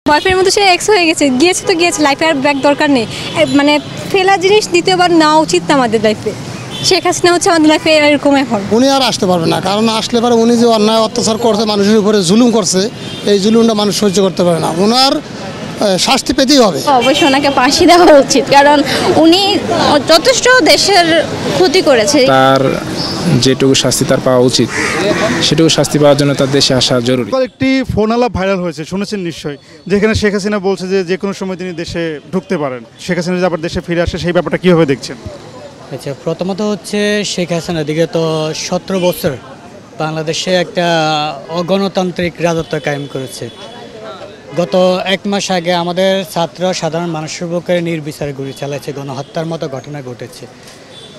বয়ফ্রেন্ডের মতো সে এক্স হয়ে গেছে, গিয়েছে তো গিয়েছে, লাইফে আর ব্যাক দরকার নেই। মানে ফেলা জিনিস দ্বিতীয়বার নেওয়া উচিত না আমাদের লাইফে। শেখ হাসিনা হচ্ছে আমাদের লাইফে এরকম এখন। উনি আর আসতে পারবে না, কারণ আসলে পরে উনি যে অন্যায় অত্যাচার করছে, মানুষের উপরে জুলুম করছে, এই জুলুমটা মানুষ সহ্য করতে পারে না। ওনার শাস্তি পেতেই হবে। অবশ্যই ওনাকে ফাঁসি দেওয়া উচিত, কারণ উনি যথেষ্ট দেশের ক্ষতি করেছে। তার যেটুকু শাস্তি তার পাওয়া উচিত, সেটুকু শাস্তি পাওয়ার জন্য তার দেশে আসা জরুরি। একটি ফোন আলাপ ভাইরাল হয়েছে, শুনেছেন নিশ্চয়ই, যেখানে শেখ হাসিনা বলছে যে কোনো সময় তিনি দেশে ঢুকতে পারেন। শেখ হাসিনা যদি আবার দেশে ফিরে আসে, সেই ব্যাপারটা কীভাবে দেখছেন? আচ্ছা, প্রথমত হচ্ছে শেখ হাসিনা দিকে তো 17 বছর বাংলাদেশে একটা অগণতান্ত্রিক রাজত্ব কায়েম করেছে। গত 1 মাস আগে আমাদের ছাত্র সাধারণ মানুষের বুকে নির্বিচারে গুলি চালাচ্ছে, গণহত্যার মতো ঘটনা ঘটেছে।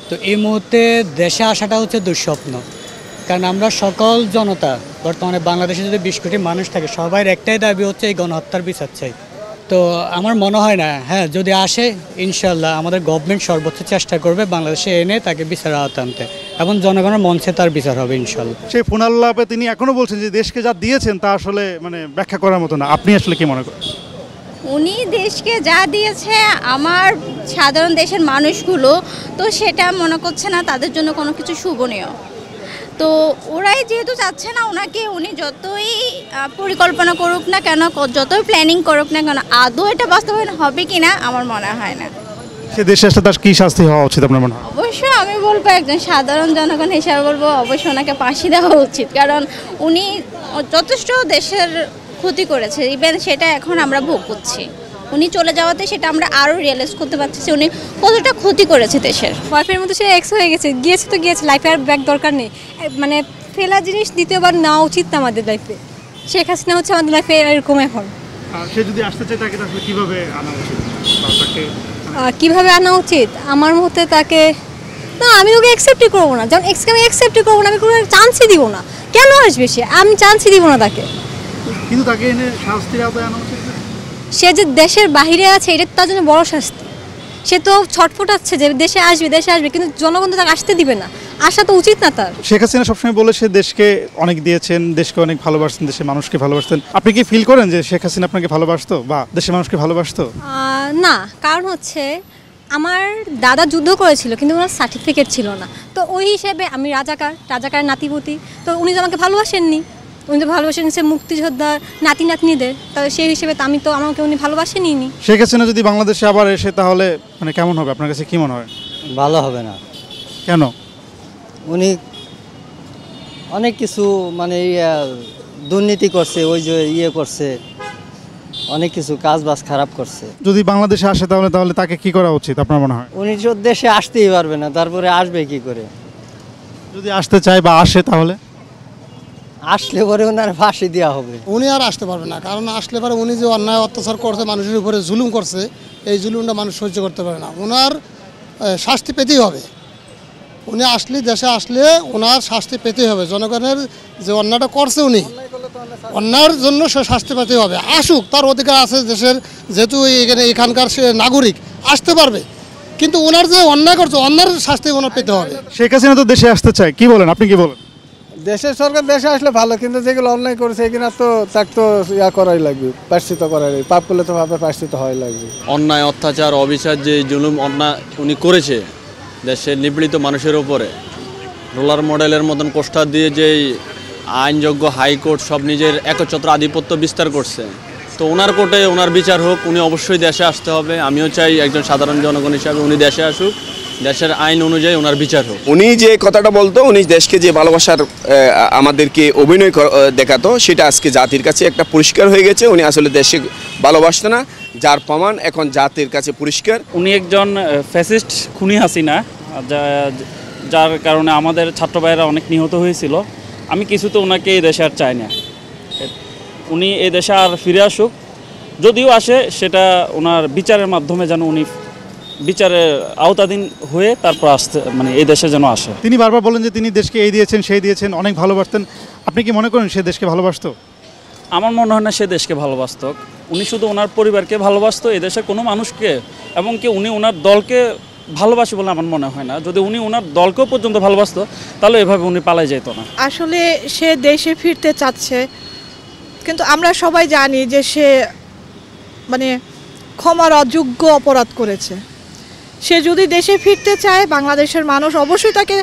তো এই মুহূর্তে দেশে আসাটা হচ্ছে দুঃস্বপ্ন, কারণ আমরা সকল জনতা বর্তমানে বাংলাদেশে যদি 20 কোটি মানুষ থাকে, সবার একটাই দাবি হচ্ছে এই গণহত্যার বিচার চাই। তো আমার মনে হয় না, হ্যাঁ যদি আসে ইনশাল্লাহ আমাদের গভর্নমেন্ট সর্বোচ্চ চেষ্টা করবে বাংলাদেশে এনে তাকে বিচার আওতায় আনতে, এবং জনগণের মঞ্চে তার বিচার হবে ইনশাল্লাহ। সেই ফোন আলাপে তিনি এখনও বলছেন যে দেশকে যা দিয়েছেন তা আসলে ব্যাখ্যা করার মতো না। আপনি আসলে কি মনে করেন? উনি দেশকে যা দিয়েছে আমার সাধারণ দেশের মানুষগুলো, তো সেটা মনে করছে না তাদের জন্য কোনো কিছু শুভনীয়। তো ওরাই যেহেতু চাচ্ছে না ওনাকে, উনি যতই পরিকল্পনা করুক না কেন, যতই প্ল্যানিং করুক না কেন, আদৌ এটা বাস্তবায়ন হবে কি না আমার মনে হয় না। সে দেশে আসলে তার কী শাস্তি হওয়া উচিত আপনার মনে হয়? অবশ্যই আমি বলবো, একজন সাধারণ জনগণ হিসাবে বলবো অবশ্যই ওনাকে ফাঁসি দেওয়া উচিত, কারণ উনি যথেষ্ট দেশের ক্ষতি করেছে। ইভেন সেটা এখন আমরা ভোগ করছি। উনি চলে যাওয়াতে সেটা আমরা আরও রিয়েলাইজ করতে পারছি উনি কতটা ক্ষতি করেছে দেশের। বয়ফ্রেন্ডের মতো সে এক্স হয়ে গেছে, গিয়েছে তো গিয়েছে, লাইফে আর ব্যাক দরকার নেই। মানে ফেলা জিনিস দ্বিতীয়বার নেওয়া উচিত না আমাদের লাইফে। শেখ হাসিনা হচ্ছে আমাদের লাইফে এরকম এখন। সে যদি আসতে চায় তাকে আসলে কীভাবে আনা উচিত? কীভাবে আনা উচিত আমার মতে? তাকে না, আমি ওকে অ্যাকসেপ্টই করবো না। যেমন এক্সকে আমি অ্যাকসেপ্টই করবো না, আমি কোনো চান্সই দিব না। কেন আসবে সে? আমি চান্সই দিব না তাকে। কিন্তু তাকে এনে শাস্তির আওতায় আনা উচিত। সে যে দেশের বাইরে আছে, এটা তার জন্য বড় শাস্তি। সে তো ছটফটাচ্ছে যে দেশে আসবে, কিন্তু জনগণ তো তাকে আসতে দিবে না। আসা তো উচিত না তার। শেখ হাসিনা সবসময় বলে সে দেশকে অনেক দিয়েছেন, দেশকে অনেক ভালোবাসতেন, দেশের মানুষকে ভালোবাসতেন। আপনি কি ফিল করেন যে শেখ হাসিনা আপনাকে ভালোবাসতো বা দেশের মানুষকে ভালোবাসতো? না, কারণ হচ্ছে আমার দাদা যুদ্ধ করেছিল, কিন্তু ওনার সার্টিফিকেট ছিল না। তো ওই হিসেবে আমি রাজাকার নাতিপুতি, তো উনি তো আমাকে ভালোবাসেননি। উনি তো ভালোবাসেন সে মুক্তিযোদ্ধা নাতি নাতনিদের, তাহলে সেই হিসেবে তো আমাকে উনি ভালোবাসেনি। শেখ হাসিনা যদি বাংলাদেশে আবার এসে তাহলে কেমন হবে আপনার কাছে কি মনে হয়? ভালো হবে না। কেন? উনি অনেক কিছু দুর্নীতি করছে, ওই যে করছে, অনেক কিছু কাজবাজ খারাপ করছে। যদি বাংলাদেশে আসে তাহলে তাকে কি করা উচিত আপনার মনে হয়? উনি তো দেশে আসতেই পারবে না, তারপরে আসবে কি করে? যদি আসতে চায় বা আসে, তাহলে আসলে পরে ওনার ফাঁসি দেওয়া হবে। উনি আর আসতে পারবে না, কারণ আসলে পরে উনি যে অন্যায় অত্যাচার করছে, মানুষের উপরে জুলুম করছে, এই জুলুমটা মানুষ সহ্য করতে পারে না। ওনার শাস্তি পেতেই হবে। উনি দেশে আসলে ওনার শাস্তি পেতেই হবে। জনগণের যে অন্যায়টা করছে, উনি অন্যায়ের জন্য সে শাস্তি পেতেই হবে। আসুক, তার অধিকার আছে দেশের, যেহেতু এখানকার সে নাগরিক, আসতে পারবে। কিন্তু ওনার যে অন্যায় করছে, অন্যায়ের শাস্তি ওনার পেতে হবে। শেখ হাসিনা তো দেশে আসতে চায়, কি বলেন আপনি? কি বলেন? দেশের সরকার দেশে আসলে ভালো, কিন্তু যেগুলো অন্যায় করেছে এখানে তো তাকে তো করাই লাগবে, প্রায়শ্চিত্ত করাই লাগবে। পাপ করলে তো ভাবে প্রায়শ্চিত্ত হয় লাগবে। অন্যায় অত্যাচার অবিচার যে জুলুম অন্যায় উনি করেছে দেশের নিপীড়িত মানুষের উপরে, রোলার মডেলের মতন কোষ্টা দিয়ে যেই আইনযোগ্য হাইকোর্ট সব নিজের একচ্ছত্র আধিপত্য বিস্তার করছে, তো ওনার কোর্টে ওনার বিচার হোক। উনি অবশ্যই দেশে আসতে হবে। আমিও চাই একজন সাধারণ জনগণ হিসাবে উনি দেশে আসুক, দেশের আইন অনুযায়ী ওনার বিচার হোক। উনি যে কথাটা বলতো, উনি দেশকে যে ভালোবাসার আমাদেরকে অভিনয় দেখাতো, সেটা আজকে জাতির কাছে একটা পরিষ্কার হয়ে গেছে। উনি আসলে দেশে ভালোবাসতো না, যার প্রমাণ এখন জাতির কাছে পরিষ্কার। উনি একজন ফ্যাসিস্ট খুনি হাসিনা, যার কারণে আমাদের ছাত্র ভাইয়েরা অনেক নিহত হয়েছিল। আমি কিছুতে ওনাকে এই দেশে আর চাই না। উনি এই দেশে আর ফিরে আসুক, যদিও আসে সেটা ওনার বিচারের মাধ্যমে, যেন উনি বিচারের আওতাধীন হয়ে তারপর আসতে এই দেশে যেন আসে। তিনি বারবার বলেন যে তিনি দেশকে এই দিয়েছেন সেই দিয়েছেন, অনেক ভালোবাসতেন। আপনি কি মনে করেন সে দেশকে ভালোবাসতো? আমার মনে হয় না সে দেশকে ভালোবাসত। উনি শুধু ওনার পরিবারকে ভালোবাসতো, এই দেশের কোনো মানুষকে, এবং কি উনি ওনার দলকে ভালোবাসে বলে আমার মনে হয় না। যদি উনি ওনার দলকেও পর্যন্ত ভালোবাসতো, তাহলে এভাবে উনি পালাই যেত না। আসলে সে দেশে ফিরতে চাচ্ছে, কিন্তু আমরা সবাই জানি যে সে মানে ক্ষমার অযোগ্য অপরাধ করেছে। সে যদি দেশে ফিরতে চায়, বাংলাদেশের মানুষ অবশ্যই তাকে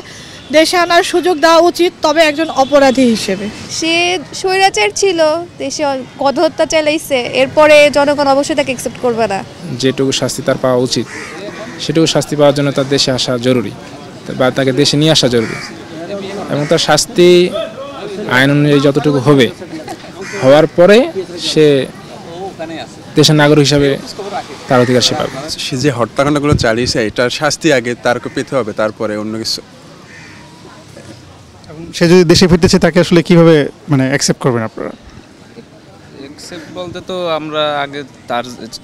দেশে আনার সুযোগ দেওয়া উচিত, তবে একজন অপরাধী হিসেবে। সে স্বৈরাচার ছিল, দেশে গণহত্যা চালাইছে, এরপরে জনগণ অবশ্যই তাকে অ্যাকসেপ্ট করবে না। যেটুকু শাস্তি তার পাওয়া উচিত সেটুকু শাস্তি পাওয়ার জন্য তার দেশে আসা জরুরি, বা তাকে দেশে নিয়ে আসা জরুরি, এবং তার শাস্তি আইন অনুযায়ী যতটুকু হবে, হওয়ার পরে সে দেশের নাগরিক হিসাবে তার অধিকার সে পাবে। সে যে হত্যাকাণ্ডগুলো চালিয়েছে এটার শাস্তি আগে তারকে পেতে হবে, তারপরে অন্য কিছু। সে যদি দেশে ফিরতেছে তাকে আসলে কিভাবে মানে অ্যাকসেপ্ট করবেন আপনারা? অ্যাকসেপ্ট বলতে তো আমরা আগে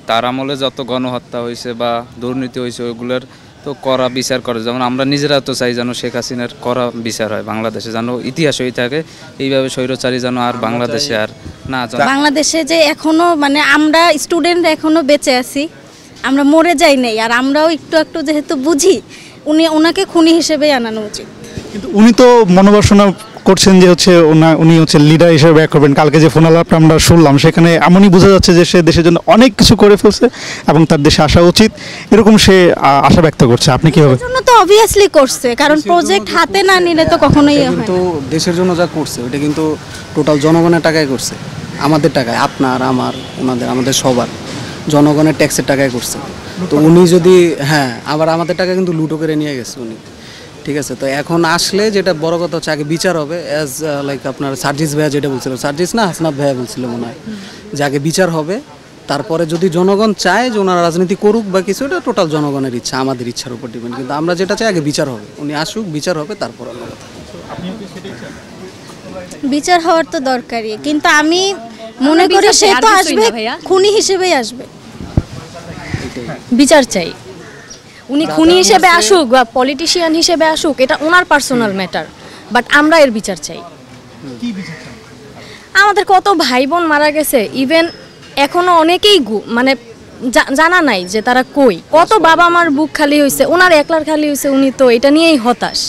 তার আমলে যত গণহত্যা হয়েছে বা দুর্নীতি হয়েছে ওইগুলোর তো করা বিচার করে, যেমন আমরা নিজেরা তো চাই যেন শেখ হাসিনার করা বিচার হয় বাংলাদেশে, যেন ইতিহাস হয়ে থাকে এইভাবে স্বৈরাচারী যেন আর বাংলাদেশে আর না। বাংলাদেশে যে এখনো মানে আমরা স্টুডেন্ট এখনো বেঁচে আছি, আমরা মরে যাই নাই, আর আমরাও একটু একটু যেহেতু বুঝি, ওনাকে খুনি হিসেবেই আনানো উচিত। কিন্তু উনি তো মনোবাসনা করছেন যে হচ্ছে উনি হচ্ছে লিডার হিসেবে ব্যাক করবেন। কালকে যে ফোন আলাপটা আমরা শুনলাম সেখানে এমনই বোঝা যাচ্ছে যে সে দেশের জন্য অনেক কিছু করে ফেলছে এবং তার দেশে আসা উচিত, এরকম সে আশা ব্যক্ত করছে। আপনি কিভাবে? জন্য তো অবভিয়াসলি করছে, কারণ প্রজেক্ট হাতে না নিলে তো কখনোই হয় না। কিন্তু দেশের জন্য যা করছে ওটা কিন্তু টোটাল জনগণের টাকায় করছে, আমাদের টাকায়, আপনার আমার আমাদের সবার জনগণের ট্যাক্সের টাকায় করছে। তো উনি যদি আবার আমাদের টাকা কিন্তু লুটো করে নিয়ে গেছে উনি, ঠিক আছে। তো এখন আসলে যেটা বড় কথা হচ্ছে আগে বিচার হবে, অ্যাজ লাইক আপনার সার্জিস ভাইয়া যেটা বলছিল, সার্জিস না হাসনাত ভাইয়া বলছিল মনে হয়, যে আগে বিচার হবে, তারপরে যদি জনগণ চায় যে ওনারা রাজনীতি করুক বা কিছু, এটা টোটাল জনগণের ইচ্ছা, আমাদের ইচ্ছার উপর ডিপেন্ড। কিন্তু আমরা যেটা চাই আগে বিচার হবে, উনি আসুক, বিচার হবে, তারপর অন্য কথা। বিচার হওয়ার তো দরকারই, কিন্তু আমি মনে করি সে তো আসবে খুনি হিসেবেই আসবে। বিচার চাই, উনি খুনি হিসেবে আসুক বা পলিটিশিয়ান হিসেবে আসুক, এটা ওনার পার্সোনাল ম্যাটার, বাট আমরা এর বিচার চাই। আমাদের কত ভাই বোন মারা গেছে, ইভেন এখনো অনেকেই মানে জানা নাই যে তারা কই, কত বাবা মার বুক খালি হয়েছে, ওনার একলার খালি হয়েছে, উনি তো এটা নিয়েই হতাশ।